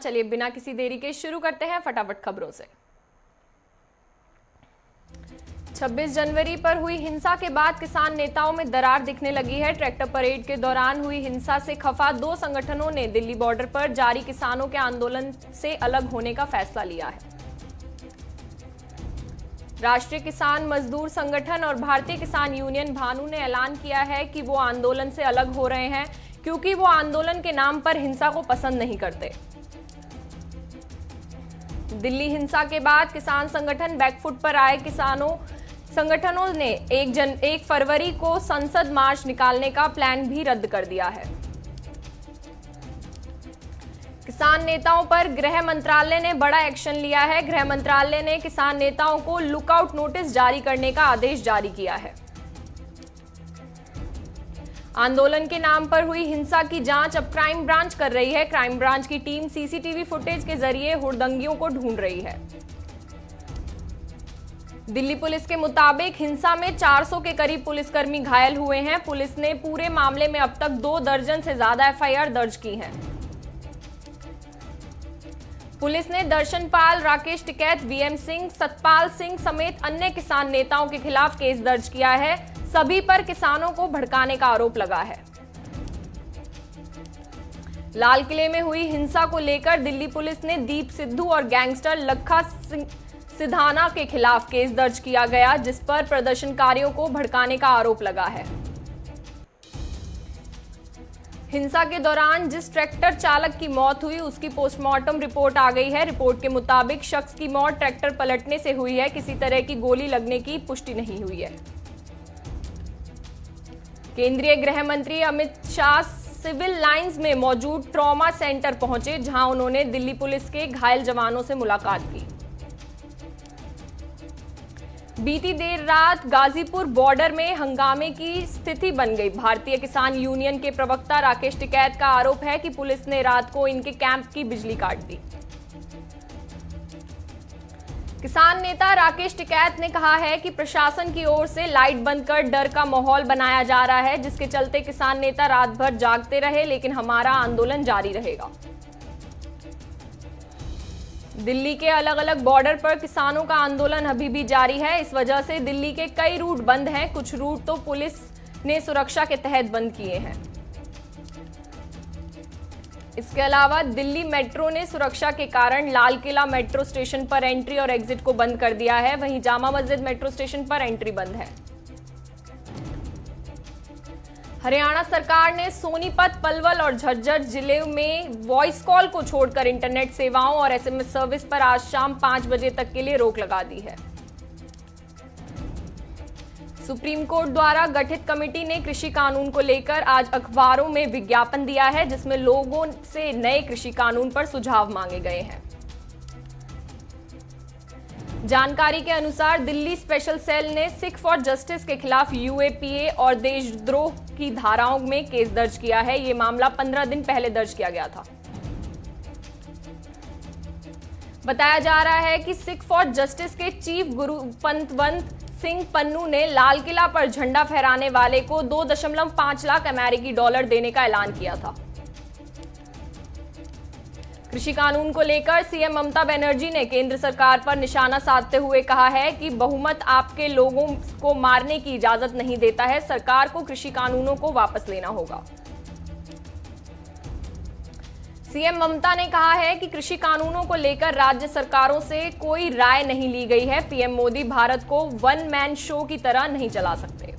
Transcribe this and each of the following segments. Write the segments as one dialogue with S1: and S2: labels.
S1: चलिए बिना किसी देरी के शुरू करते हैं फटाफट खबरों से। 26 जनवरी पर हुई हिंसा के बाद किसान नेताओं में दरार दिखने लगी है। ट्रैक्टर परेड के दौरान हुई हिंसा से खफा दो संगठनों ने दिल्ली बॉर्डर पर जारी किसानों के आंदोलन से अलग होने का फैसला लिया है। राष्ट्रीय किसान मजदूर संगठन और भारतीय किसान यूनियन भानु ने ऐलान किया है कि वो आंदोलन से अलग हो रहे हैं क्योंकि वो आंदोलन के नाम पर हिंसा को पसंद नहीं करते। दिल्ली हिंसा के बाद किसान संगठन बैकफुट पर आए संगठनों ने 1 फरवरी को संसद मार्च निकालने का प्लान भी रद्द कर दिया है। किसान नेताओं पर गृह मंत्रालय ने बड़ा एक्शन लिया है। गृह मंत्रालय ने किसान नेताओं को लुकआउट नोटिस जारी करने का आदेश जारी किया है। आंदोलन के नाम पर हुई हिंसा की जांच अब क्राइम ब्रांच कर रही है। क्राइम ब्रांच की टीम सीसीटीवी फुटेज के जरिए हुड़दंगियों को ढूंढ रही है। दिल्ली पुलिस के मुताबिक हिंसा में 400 के करीब पुलिसकर्मी घायल हुए हैं। पुलिस ने पूरे मामले में अब तक 2 दर्जन से ज्यादा एफआईआर दर्ज की हैं। पुलिस ने दर्शनपाल, राकेश टिकैत, वीएम सिंह, सतपाल सिंह समेत अन्य किसान नेताओं के खिलाफ केस दर्ज किया है। सभी पर किसानों को भड़काने का आरोप लगा है। लाल किले में हुई हिंसा को लेकर दिल्ली पुलिस ने दीप सिद्धू और गैंगस्टर लखा सिधाना के खिलाफ केस दर्ज किया गया, जिस पर प्रदर्शनकारियों को भड़काने का आरोप लगा है। हिंसा के दौरान जिस ट्रैक्टर चालक की मौत हुई उसकी पोस्टमार्टम रिपोर्ट आ गई है। रिपोर्ट के मुताबिक शख्स की मौत ट्रैक्टर पलटने से हुई है। किसी तरह की गोली लगने की पुष्टि नहीं हुई है। केंद्रीय गृह मंत्री अमित शाह सिविल लाइंस में मौजूद ट्रॉमा सेंटर पहुंचे, जहां उन्होंने दिल्ली पुलिस के घायल जवानों से मुलाकात की। बीती देर रात गाजीपुर बॉर्डर में हंगामे की स्थिति बन गई। भारतीय किसान यूनियन के प्रवक्ता राकेश टिकैत का आरोप है कि पुलिस ने रात को इनके कैंप की बिजली काट दी। किसान नेता राकेश टिकैत ने कहा है कि प्रशासन की ओर से लाइट बंद कर डर का माहौल बनाया जा रहा है, जिसके चलते किसान नेता रात भर जागते रहे, लेकिन हमारा आंदोलन जारी रहेगा। दिल्ली के अलग अलग बॉर्डर पर किसानों का आंदोलन अभी भी जारी है। इस वजह से दिल्ली के कई रूट बंद हैं। कुछ रूट तो पुलिस ने सुरक्षा के तहत बंद किए हैं। इसके अलावा दिल्ली मेट्रो ने सुरक्षा के कारण लाल किला मेट्रो स्टेशन पर एंट्री और एग्जिट को बंद कर दिया है। वहीं जामा मस्जिद मेट्रो स्टेशन पर एंट्री बंद है। हरियाणा सरकार ने सोनीपत, पलवल और झज्जर जिले में वॉइस कॉल को छोड़कर इंटरनेट सेवाओं और एसएमएस सर्विस पर आज शाम 5 बजे तक के लिए रोक लगा दी है। सुप्रीम कोर्ट द्वारा गठित कमेटी ने कृषि कानून को लेकर आज अखबारों में विज्ञापन दिया है, जिसमें लोगों से नए कृषि कानून पर सुझाव मांगे गए हैं। जानकारी के अनुसार दिल्ली स्पेशल सेल ने सिख फॉर जस्टिस के खिलाफ यूएपीए और देशद्रोह की धाराओं में केस दर्ज किया है। यह मामला 15 दिन पहले दर्ज किया गया था। बताया जा रहा है कि सिख फॉर जस्टिस के चीफ गुरु पंतवंत सिंह पन्नू ने लाल किला पर झंडा फहराने वाले को 2.5 लाख अमेरिकी डॉलर देने का ऐलान किया था। कृषि कानून को लेकर सीएम ममता बनर्जी ने केंद्र सरकार पर निशाना साधते हुए कहा है कि बहुमत आपके लोगों को मारने की इजाजत नहीं देता है। सरकार को कृषि कानूनों को वापस लेना होगा। सीएम ममता ने कहा है कि कृषि कानूनों को लेकर राज्य सरकारों से कोई राय नहीं ली गई है। पीएम मोदी भारत को वन मैन शो की तरह नहीं चला सकते।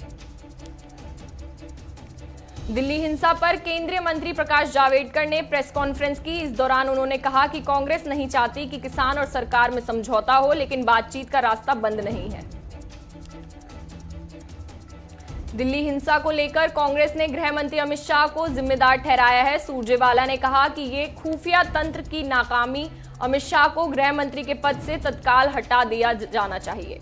S1: दिल्ली हिंसा पर केंद्रीय मंत्री प्रकाश जावड़ेकर ने प्रेस कॉन्फ्रेंस की। इस दौरान उन्होंने कहा कि कांग्रेस नहीं चाहती कि किसान और सरकार में समझौता हो, लेकिन बातचीत का रास्ता बंद नहीं है। दिल्ली हिंसा को लेकर कांग्रेस ने गृह मंत्री अमित शाह को जिम्मेदार ठहराया है। सुरजेवाला ने कहा कि ये खुफिया तंत्र की नाकामी, अमित शाह को गृह मंत्री के पद से तत्काल हटा दिया जाना चाहिए।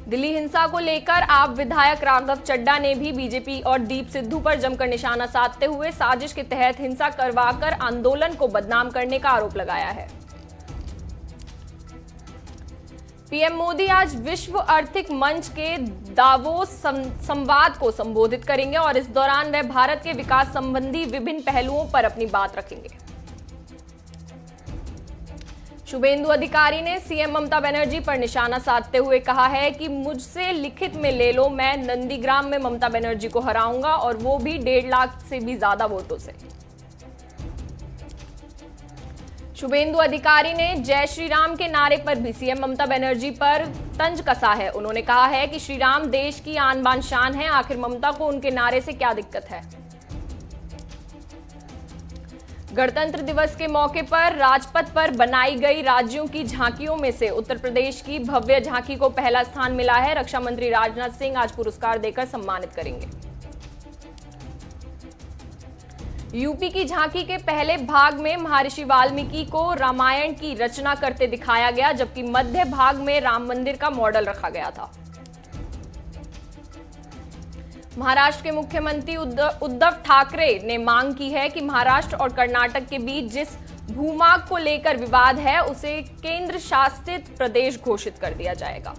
S1: दिल्ली हिंसा को लेकर आप विधायक राघव चड्ढा ने भी बीजेपी और दीप सिद्धू पर जमकर निशाना साधते हुए साजिश के तहत हिंसा करवाकर आंदोलन को बदनाम करने का आरोप लगाया है। पीएम मोदी आज विश्व आर्थिक मंच के दावोस संवाद को संबोधित करेंगे और इस दौरान वह भारत के विकास संबंधी विभिन्न पहलुओं पर अपनी बात रखेंगे। शुभेंदु अधिकारी ने सीएम ममता बनर्जी पर निशाना साधते हुए कहा है कि मुझसे लिखित में ले लो, मैं नंदीग्राम में ममता बनर्जी को हराऊंगा और वो भी 1.5 लाख से भी ज्यादा वोटों से। शुभेंदु अधिकारी ने जय श्री राम के नारे पर भी सीएम ममता बनर्जी पर तंज कसा है। उन्होंने कहा है कि श्री राम देश की आन बान शान है, आखिर ममता को उनके नारे से क्या दिक्कत है। गणतंत्र दिवस के मौके पर राजपथ पर बनाई गई राज्यों की झांकियों में से उत्तर प्रदेश की भव्य झांकी को पहला स्थान मिला है। रक्षा मंत्री राजनाथ सिंह आज पुरस्कार देकर सम्मानित करेंगे। यूपी की झांकी के पहले भाग में महर्षि वाल्मीकि को रामायण की रचना करते दिखाया गया, जबकि मध्य भाग में राम मंदिर का मॉडल रखा गया था। महाराष्ट्र के मुख्यमंत्री उद्धव ठाकरे ने मांग की है कि महाराष्ट्र और कर्नाटक के बीच जिस भूमाग को लेकर विवाद है उसे केंद्र शासित प्रदेश घोषित कर दिया जाएगा।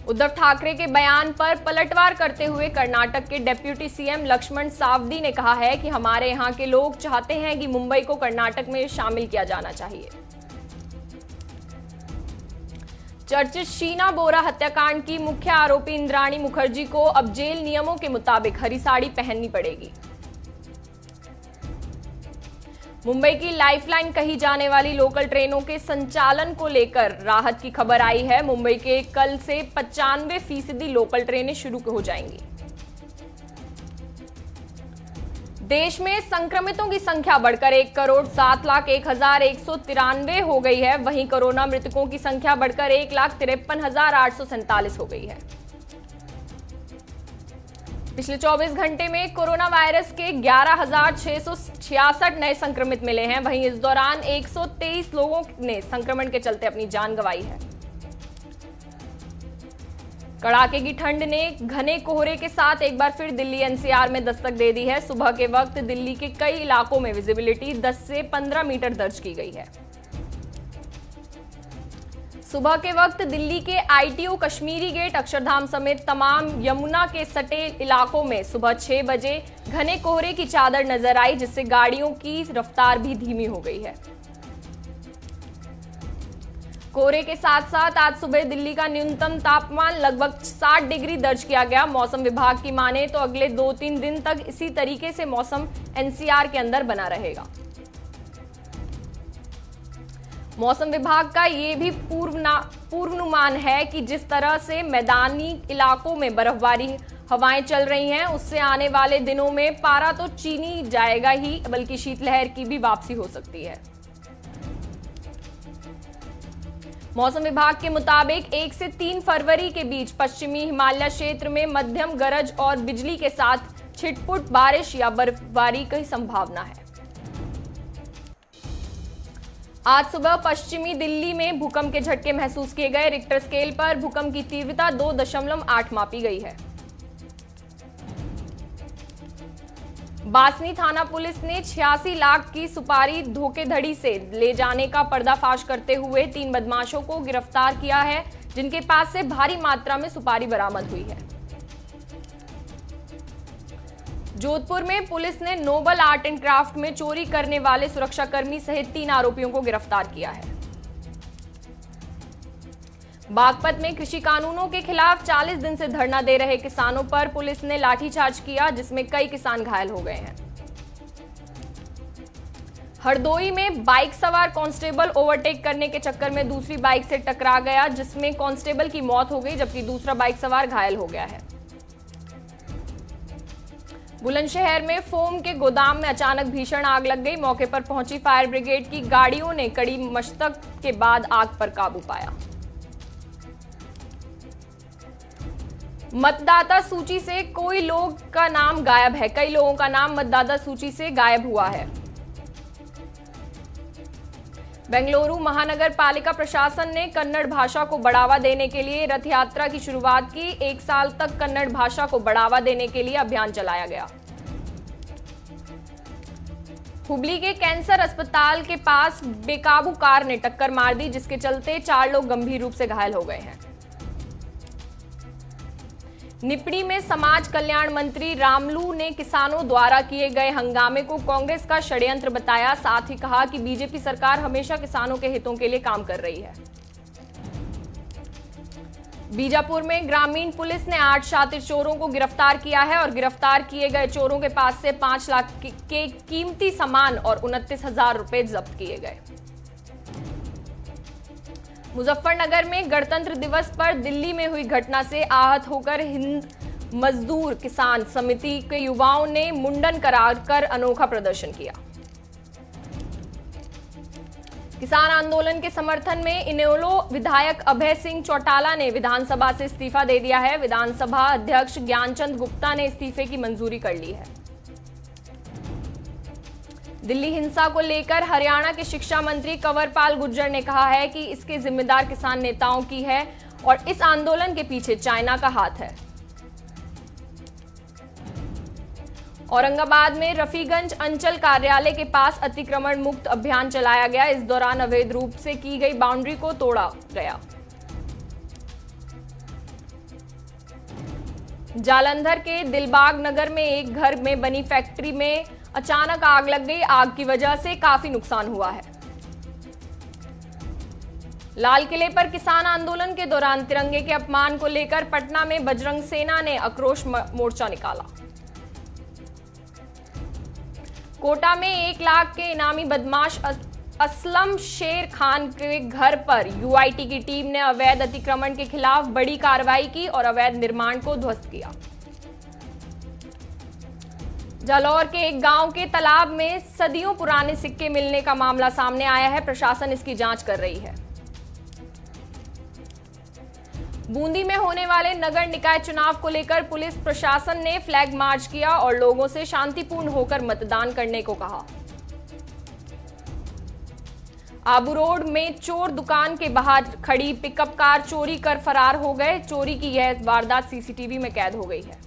S1: उद्धव ठाकरे के बयान पर पलटवार करते हुए कर्नाटक के डिप्टी सीएम लक्ष्मण सावदी ने कहा है कि हमारे यहां के लोग चाहते हैं कि मुंबई को कर्नाटक में शामिल किया जाना चाहिए। चर्चित शीना बोरा हत्याकांड की मुख्य आरोपी इंद्राणी मुखर्जी को अब जेल नियमों के मुताबिक हरी साड़ी पहननी पड़ेगी। मुंबई की लाइफलाइन कही जाने वाली लोकल ट्रेनों के संचालन को लेकर राहत की खबर आई है। मुंबई के कल से 95% लोकल ट्रेनें शुरू हो जाएंगी। देश में संक्रमितों की संख्या बढ़कर 1,07,01,193 हो गई है। वहीं कोरोना मृतकों की संख्या बढ़कर 1,53,847 हो गई है। पिछले 24 घंटे में कोरोना वायरस के 11,666 नए संक्रमित मिले हैं। वहीं इस दौरान 123 लोगों ने संक्रमण के चलते अपनी जान गंवाई है। कड़ाके की ठंड ने घने कोहरे के साथ एक बार फिर दिल्ली एनसीआर में दस्तक दे दी है। सुबह के वक्त दिल्ली के कई इलाकों में विजिबिलिटी 10 से 15 मीटर दर्ज की गई है। सुबह के वक्त दिल्ली के आईटीओ, कश्मीरी गेट, अक्षरधाम समेत तमाम यमुना के सटे इलाकों में सुबह 6 बजे घने कोहरे की चादर नजर आई, जिससे गाड़ियों की रफ्तार भी धीमी हो गई है। कोहरे के साथ साथ आज सुबह दिल्ली का न्यूनतम तापमान लगभग 60 डिग्री दर्ज किया गया। मौसम विभाग की माने तो अगले 2-3 दिन तक इसी तरीके से मौसम एनसीआर के अंदर बना रहेगा। मौसम विभाग का ये भी पूर्वानुमान है कि जिस तरह से मैदानी इलाकों में बर्फबारी हवाएं चल रही हैं, उससे आने वाले दिनों में पारा तो चीनी जाएगा ही, बल्कि शीतलहर की भी वापसी हो सकती है। मौसम विभाग के मुताबिक 1 से 3 फरवरी के बीच पश्चिमी हिमालय क्षेत्र में मध्यम गरज और बिजली के साथ छिटपुट बारिश या बर्फबारी की संभावना है। आज सुबह पश्चिमी दिल्ली में भूकंप के झटके महसूस किए गए। रिक्टर स्केल पर भूकंप की तीव्रता 2.8 मापी गई है। बासनी थाना पुलिस ने 86 लाख की सुपारी धोखाधड़ी से ले जाने का पर्दाफाश करते हुए 3 बदमाशों को गिरफ्तार किया है, जिनके पास से भारी मात्रा में सुपारी बरामद हुई है। जोधपुर में पुलिस ने नोबल आर्ट एंड क्राफ्ट में चोरी करने वाले सुरक्षाकर्मी सहित 3 आरोपियों को गिरफ्तार किया है। बागपत में कृषि कानूनों के खिलाफ 40 दिन से धरना दे रहे किसानों पर पुलिस ने लाठीचार्ज किया, जिसमें कई किसान घायल हो गए हैं। हरदोई में बाइक सवार कांस्टेबल ओवरटेक करने के चक्कर में दूसरी बाइक से टकरा गया, जिसमें कांस्टेबल की मौत हो गई, जबकि दूसरा बाइक सवार घायल हो गया है। बुलंदशहर में फोम के गोदाम में अचानक भीषण आग लग गई। मौके पर पहुंची फायर ब्रिगेड की गाड़ियों ने कड़ी मशक्कत के बाद आग पर काबू पाया। मतदाता सूची से कोई लोग का नाम गायब है। कई लोगों का नाम मतदाता सूची से गायब हुआ है। बेंगलुरु महानगर पालिका प्रशासन ने कन्नड़ भाषा को बढ़ावा देने के लिए रथ यात्रा की शुरुआत की। 1 साल तक कन्नड़ भाषा को बढ़ावा देने के लिए अभियान चलाया गया। हुबली के कैंसर अस्पताल के पास बेकाबू कार ने टक्कर मार दी, जिसके चलते 4 लोग गंभीर रूप से घायल हो गए हैं। निपड़ी में समाज कल्याण मंत्री रामलू ने किसानों द्वारा किए गए हंगामे को कांग्रेस का षड्यंत्र बताया। साथ ही कहा कि बीजेपी सरकार हमेशा किसानों के हितों के लिए काम कर रही है। बीजापुर में ग्रामीण पुलिस ने 8 शातिर चोरों को गिरफ्तार किया है और गिरफ्तार किए गए चोरों के पास से 5 लाख के कीमती सामान और 29,000 रुपए जब्त किए गए। मुजफ्फरनगर में गणतंत्र दिवस पर दिल्ली में हुई घटना से आहत होकर हिंद मजदूर किसान समिति के युवाओं ने मुंडन कराकर अनोखा प्रदर्शन किया। किसान आंदोलन के समर्थन में इनेलो विधायक अभय सिंह चौटाला ने विधानसभा से इस्तीफा दे दिया है। विधानसभा अध्यक्ष ज्ञानचंद गुप्ता ने इस्तीफे की मंजूरी कर ली है। दिल्ली हिंसा को लेकर हरियाणा के शिक्षा मंत्री कंवरपाल गुर्जर ने कहा है कि इसके जिम्मेदार किसान नेताओं की है और इस आंदोलन के पीछे चाइना का हाथ है। औरंगाबाद में रफीगंज अंचल कार्यालय के पास अतिक्रमण मुक्त अभियान चलाया गया। इस दौरान अवैध रूप से की गई बाउंड्री को तोड़ा गया। जालंधर के दिलबाग नगर में एक घर में बनी फैक्ट्री में अचानक आग लग गई। आग की वजह से काफी नुकसान हुआ है। लाल किले पर किसान आंदोलन के दौरान तिरंगे के अपमान को लेकर पटना में बजरंग सेना ने आक्रोश मोर्चा निकाला। कोटा में 1 लाख के इनामी बदमाश असलम शेर खान के घर पर यूआईटी की टीम ने अवैध अतिक्रमण के खिलाफ बड़ी कार्रवाई की और अवैध निर्माण को ध्वस्त किया। जालौर के एक गांव के तालाब में सदियों पुराने सिक्के मिलने का मामला सामने आया है। प्रशासन इसकी जांच कर रही है। बूंदी में होने वाले नगर निकाय चुनाव को लेकर पुलिस प्रशासन ने फ्लैग मार्च किया और लोगों से शांतिपूर्ण होकर मतदान करने को कहा। आबू रोड में चोर दुकान के बाहर खड़ी पिकअप कार चोरी कर फरार हो गए। चोरी की यह वारदात सीसीटीवी में कैद हो गई है।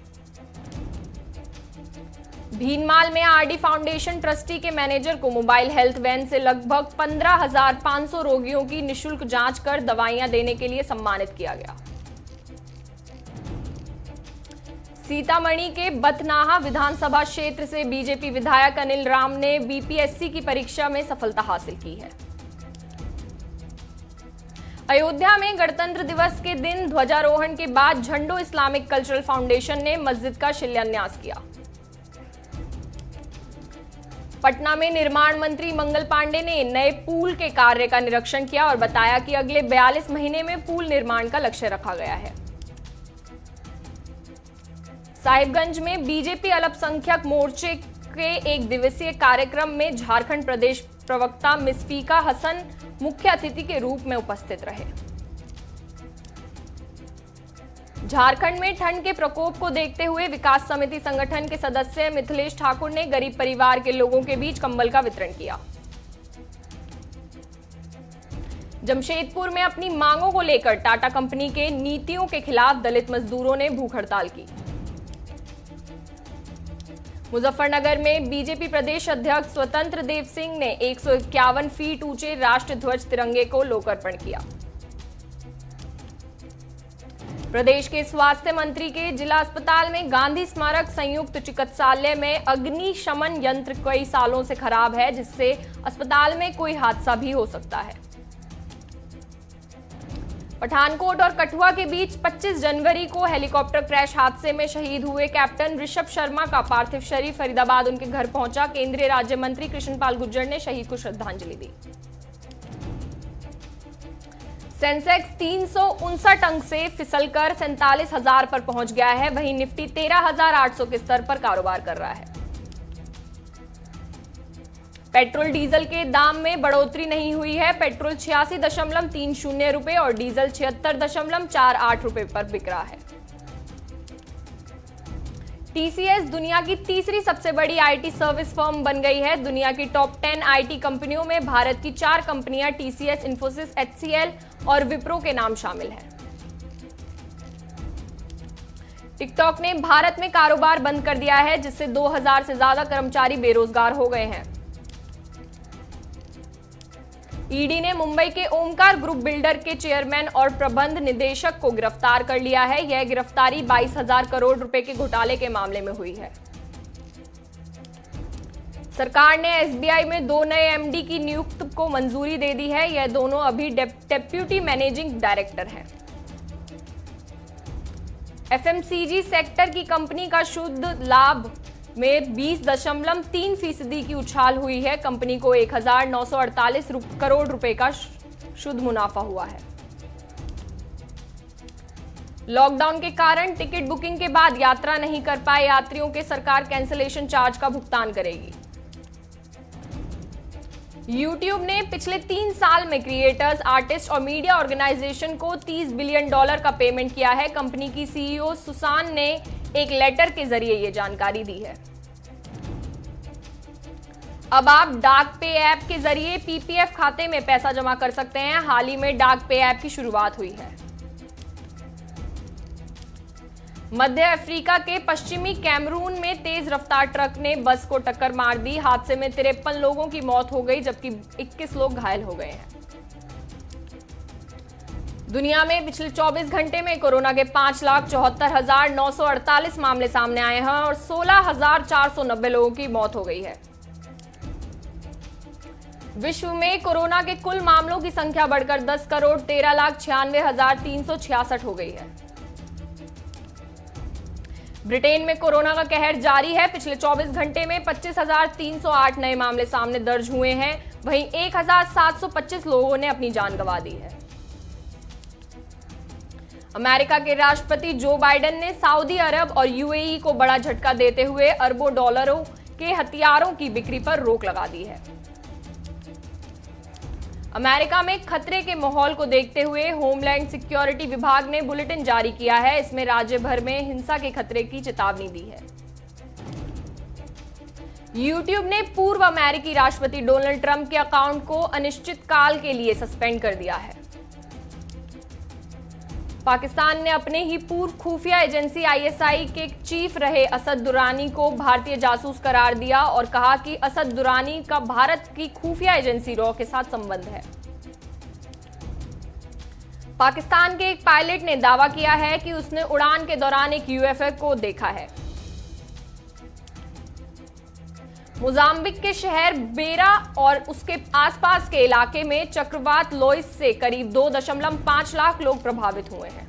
S1: भीनमाल में आरडी फाउंडेशन ट्रस्टी के मैनेजर को मोबाइल हेल्थ वैन से लगभग 15,500 रोगियों की निशुल्क जांच कर दवाइयां देने के लिए सम्मानित किया गया। सीतामढ़ी के बथनाहा विधानसभा क्षेत्र से बीजेपी विधायक अनिल राम ने बीपीएससी की परीक्षा में सफलता हासिल की है। अयोध्या में गणतंत्र दिवस के दिन ध्वजारोहण के बाद झंडो इस्लामिक कल्चरल फाउंडेशन ने मस्जिद का शिलान्यास किया। पटना में निर्माण मंत्री मंगल पांडे ने नए पुल के कार्य का निरीक्षण किया और बताया कि अगले 42 महीने में पुल निर्माण का लक्ष्य रखा गया है। साहिबगंज में बीजेपी अल्पसंख्यक मोर्चे के एक दिवसीय कार्यक्रम में झारखंड प्रदेश प्रवक्ता मिसफीका हसन मुख्य अतिथि के रूप में उपस्थित रहे। झारखंड में ठंड के प्रकोप को देखते हुए विकास समिति संगठन के सदस्य मिथिलेश ठाकुर ने गरीब परिवार के लोगों के बीच कंबल का वितरण किया। जमशेदपुर में अपनी मांगों को लेकर टाटा कंपनी के नीतियों के खिलाफ दलित मजदूरों ने भूख हड़ताल की। मुजफ्फरनगर में बीजेपी प्रदेश अध्यक्ष स्वतंत्र देव सिंह ने 151 फीट ऊंचे राष्ट्र ध्वज तिरंगे को लोकार्पण किया। प्रदेश के स्वास्थ्य मंत्री के जिला अस्पताल में गांधी स्मारक संयुक्त चिकित्सालय में अग्निशमन यंत्र कई सालों से खराब है, जिससे अस्पताल में कोई हादसा भी हो सकता है। पठानकोट और कठुआ के बीच 25 जनवरी को हेलीकॉप्टर क्रैश हादसे में शहीद हुए कैप्टन ऋषभ शर्मा का पार्थिव शरीर फरीदाबाद उनके घर पहुंचा। केंद्रीय राज्य मंत्री कृष्णपाल गुर्जर ने शहीद को श्रद्धांजलि दी। सेंसेक्स 359 अंक से फिसलकर 47,000 पर पहुंच गया है। वहीं निफ्टी 13,800 के स्तर पर कारोबार कर रहा है। पेट्रोल डीजल के दाम में बढ़ोतरी नहीं हुई है। पेट्रोल 86.30 रुपए और डीजल 76.48 रुपए पर बिक रहा है। टीसीएस दुनिया की तीसरी सबसे बड़ी आईटी सर्विस फर्म बन गई है। दुनिया की टॉप 10 आईटी कंपनियों में भारत की 4 कंपनियां टीसीएस, इंफोसिस, एचसीएल और विप्रो के नाम शामिल हैं। टिकटॉक ने भारत में कारोबार बंद कर दिया है, जिससे 2000 से ज्यादा कर्मचारी बेरोजगार हो गए हैं। ईडी ने मुंबई के ओमकार ग्रुप बिल्डर के चेयरमैन और प्रबंध निदेशक को गिरफ्तार कर लिया है। यह गिरफ्तारी 22,000 करोड़ रुपए के घोटाले के मामले में हुई है। सरकार ने एसबीआई में 2 नए एमडी की नियुक्ति को मंजूरी दे दी है। यह दोनों अभी डेप्यूटी मैनेजिंग डायरेक्टर हैं। एफएमसीजी सेक्टर की कंपनी का शुद्ध लाभ में 20.3% की उछाल हुई है। कंपनी को 1,948 करोड़ रुपए का शुद्ध मुनाफा हुआ है। लॉकडाउन के कारण टिकट बुकिंग के बाद यात्रा नहीं कर पाए यात्रियों के सरकार कैंसिलेशन चार्ज का भुगतान करेगी। YouTube ने पिछले 3 साल में क्रिएटर्स, आर्टिस्ट और मीडिया ऑर्गेनाइजेशन को $30 बिलियन का पेमेंट किया है। कंपनी की सीईओ सुसान ने एक लेटर के जरिए यह जानकारी दी है। अब आप डाक पे ऐप के जरिए पीपीएफ खाते में पैसा जमा कर सकते हैं। हाल ही में डाक पे ऐप की शुरुआत हुई है। मध्य अफ्रीका के पश्चिमी कैमरून में तेज रफ्तार ट्रक ने बस को टक्कर मार दी। हादसे में 53 लोगों की मौत हो गई, जबकि 21 लोग घायल हो गए हैं। दुनिया में पिछले 24 घंटे में कोरोना के 5,74,948 मामले सामने आए हैं और 16,490 लोगों की मौत हो गई है। विश्व में कोरोना के कुल मामलों की संख्या बढ़कर 10,13,96,366 हो गई है। ब्रिटेन में कोरोना का कहर जारी है। पिछले 24 घंटे में 25,308 नए मामले सामने दर्ज हुए हैं। वहीं 1,725 लोगों ने अपनी जान गंवा दी है। अमेरिका के राष्ट्रपति जो बाइडेन ने सऊदी अरब और यूएई को बड़ा झटका देते हुए अरबों डॉलरों के हथियारों की बिक्री पर रोक लगा दी है। अमेरिका में खतरे के माहौल को देखते हुए होमलैंड सिक्योरिटी विभाग ने बुलेटिन जारी किया है। इसमें राज्य भर में हिंसा के खतरे की चेतावनी दी है। YouTube ने पूर्व अमेरिकी राष्ट्रपति डोनाल्ड ट्रंप के अकाउंट को अनिश्चित काल के लिए सस्पेंड कर दिया है। पाकिस्तान ने अपने ही पूर्व खुफिया एजेंसी आईएसआई के चीफ रहे असद दुरानी को भारतीय जासूस करार दिया और कहा कि असद दुरानी का भारत की खुफिया एजेंसी रॉ के साथ संबंध है। पाकिस्तान के एक पायलट ने दावा किया है कि उसने उड़ान के दौरान एक यूएफओ को देखा है। मोजाम्बिक के शहर बेरा और उसके आसपास के इलाके में चक्रवात लोइस से करीब 2.5 लाख लोग प्रभावित हुए हैं।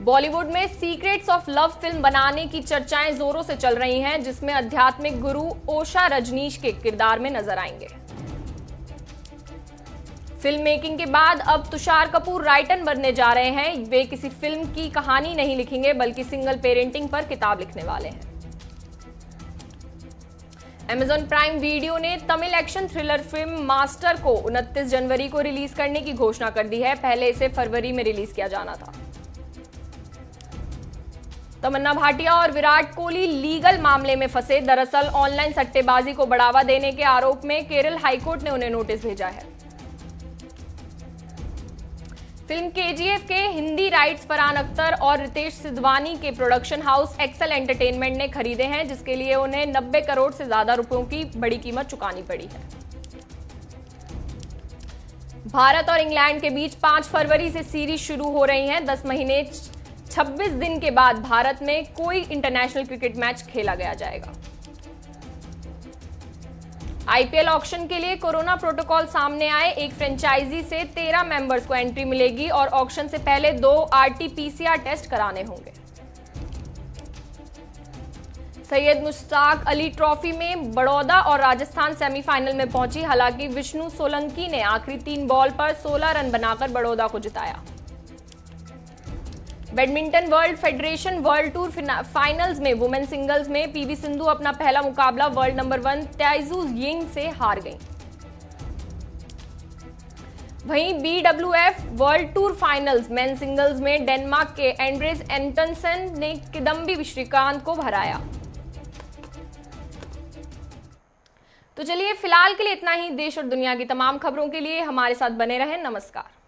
S1: बॉलीवुड में सीक्रेट्स ऑफ लव फिल्म बनाने की चर्चाएं जोरों से चल रही हैं, जिसमें आध्यात्मिक गुरु ओशा रजनीश के किरदार में नजर आएंगे। फिल्म मेकिंग के बाद अब तुषार कपूर राइटर बनने जा रहे हैं। वे किसी फिल्म की कहानी नहीं लिखेंगे, बल्कि सिंगल पेरेंटिंग पर किताब लिखने वाले हैं। Amazon प्राइम वीडियो ने Tamil action thriller film master को 29 जनवरी को रिलीज करने की घोषणा कर दी है। पहले इसे फरवरी में रिलीज किया जाना था। तमन्ना भाटिया और विराट कोहली लीगल मामले में फंसे। दरअसल ऑनलाइन सट्टेबाजी को बढ़ावा देने के आरोप में केरल हाईकोर्ट ने उन्हें नोटिस भेजा है। फिल्म केजीएफ के हिंदी राइट्स फरहान अख्तर और रितेश सिद्धवानी के प्रोडक्शन हाउस एक्सेल एंटरटेनमेंट ने खरीदे हैं, जिसके लिए उन्हें 90 करोड़ से ज्यादा रुपयों की बड़ी कीमत चुकानी पड़ी है। भारत और इंग्लैंड के बीच 5 फरवरी से सीरीज शुरू हो रही है। 10 महीने 26 दिन के बाद भारत में कोई इंटरनेशनल क्रिकेट मैच खेला गया जाएगा। आईपीएल ऑक्शन के लिए कोरोना प्रोटोकॉल सामने आए। एक फ्रेंचाइजी से 13 मेंबर्स को एंट्री मिलेगी और ऑक्शन से पहले 2 आरटी-पीसीआर टेस्ट कराने होंगे। सैयद मुश्ताक अली ट्रॉफी में बड़ौदा और राजस्थान सेमीफाइनल में पहुंची। हालांकि विष्णु सोलंकी ने आखिरी 3 बॉल पर 16 रन बनाकर बड़ौदा को जिताया। Badminton world federation world tour finals में वुमेन सिंगल्स में पीवी सिंधु अपना पहला मुकाबला वर्ल्ड नंबर 1 त्याइजू यिंग से हार गईं। वहीं BWF world tour finals main singles में डेनमार्क के एंड्रेस एंटनसन ने किदम्बी श्रीकांत को हराया। तो चलिए फिलहाल के लिए इतना ही। देश और दुनिया की तमाम खबरों के लिए हमारे साथ बने रहें। नमस्कार।